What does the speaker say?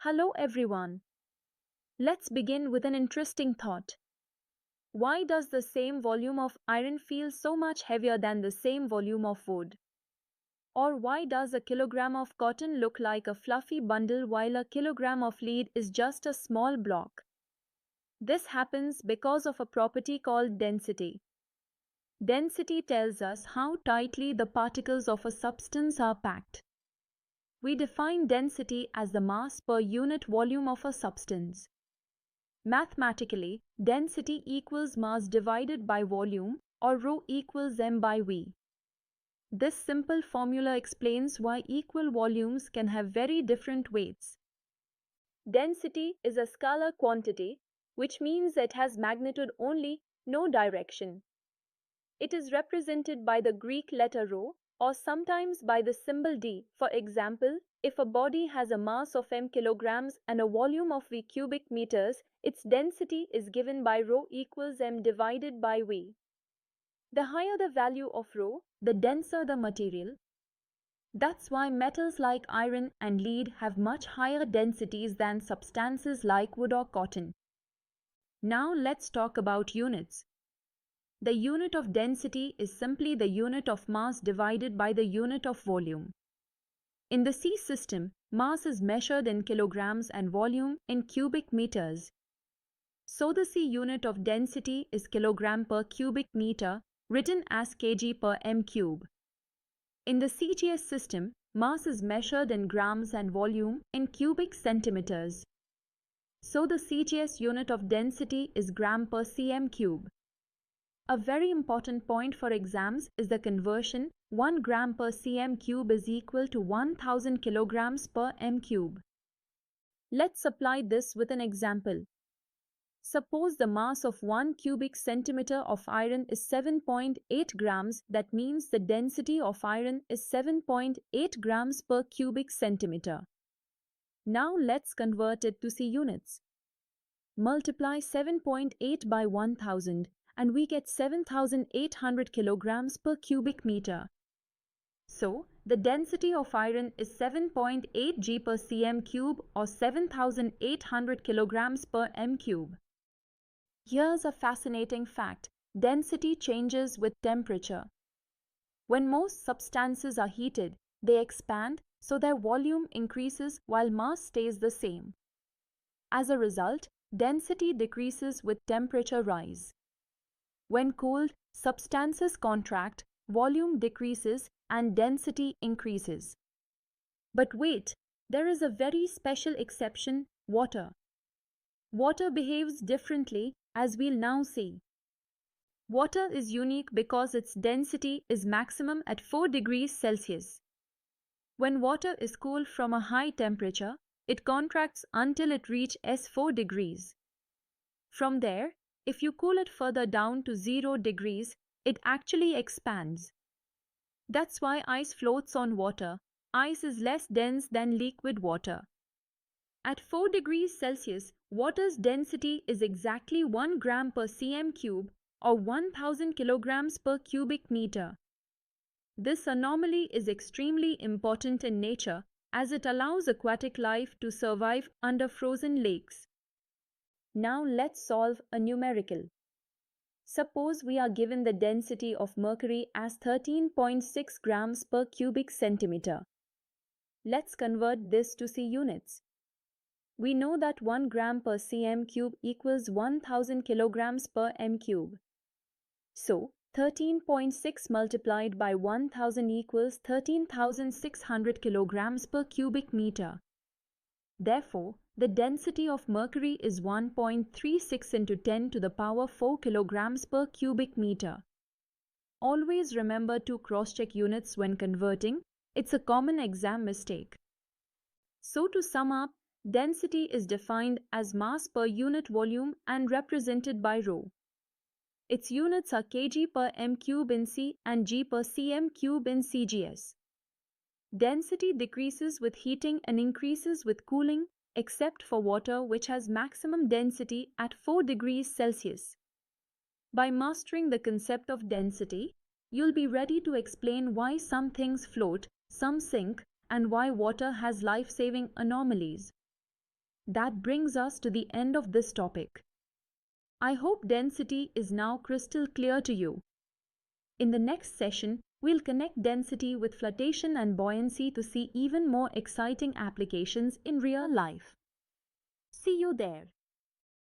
Hello everyone. Let's begin with an interesting thought. Why does the same volume of iron feel so much heavier than the same volume of wood? Or why does a kilogram of cotton look like a fluffy bundle while a kilogram of lead is just a small block? This happens because of a property called density. Density tells us how tightly the particles of a substance are packed. We define density as the mass per unit volume of a substance. Mathematically, density equals mass divided by volume, or ρ equals m by v. This simple formula explains why equal volumes can have very different weights. Density is a scalar quantity, which means it has magnitude only, no direction. It is represented by the Greek letter ρ, or sometimes by the symbol d. For example, if a body has a mass of m kilograms and a volume of v cubic meters, its density is given by ρ equals m divided by v. The higher the value of ρ, the denser the material. That's why metals like iron and lead have much higher densities than substances like wood or cotton. Now let's talk about units. The unit of density is simply the unit of mass divided by the unit of volume. In the C system, mass is measured in kilograms and volume in cubic meters. So the C unit of density is kilogram per cubic meter, written as kg per m cube. In the CGS system, mass is measured in grams and volume in cubic centimeters. So the CGS unit of density is gram per cm cube. A very important point for exams is the conversion. 1 gram per cm cube is equal to 1000 kilograms per m cube. Let's apply this with an example. Suppose the mass of 1 cubic centimeter of iron is 7.8 grams, that means the density of iron is 7.8 grams per cubic centimeter. Now let's convert it to C units. Multiply 7.8 by 1000 and we get 7800 kilograms per cubic meter. So, the density of iron is 7.8 g per cm cube or 7800 kilograms per m cube. Here's a fascinating fact. Density changes with temperature. When most substances are heated, they expand, so their volume increases while mass stays the same. As a result, density decreases with temperature rise. When cooled, substances contract, volume decreases, and density increases. But wait, there is a very special exception: water. Water behaves differently, as we'll now see. Water is unique because its density is maximum at 4 degrees Celsius. When water is cooled from a high temperature, it contracts until it reaches 4 degrees. From there, if you cool it further down to 0 degrees, it actually expands. That's why ice floats on water. Ice is less dense than liquid water. At 4 degrees Celsius, water's density is exactly 1 gram per cm cube or 1000 kilograms per cubic meter. This anomaly is extremely important in nature as it allows aquatic life to survive under frozen lakes. Now let's solve a numerical. Suppose we are given the density of mercury as 13.6 grams per cubic centimeter. Let's convert this to C units. We know that 1 gram per cm cube equals 1000 kilograms per m cube. So, 13.6 multiplied by 1000 equals 13,600 kilograms per cubic meter. Therefore, the density of mercury is 1.36 into 10 to the power 4 kilograms per cubic meter. Always remember to cross-check units when converting. It's a common exam mistake. So to sum up, density is defined as mass per unit volume and represented by ρ. Its units are kg per m cube in C and g per cm cube in CGS. Density decreases with heating and increases with cooling, except for water, which has maximum density at 4 degrees Celsius. By mastering the concept of density, you'll be ready to explain why some things float, some sink, and why water has life-saving anomalies. That brings us to the end of this topic. I hope density is now crystal clear to you. In the next session, we'll connect density with flotation and buoyancy to see even more exciting applications in real life. See you there.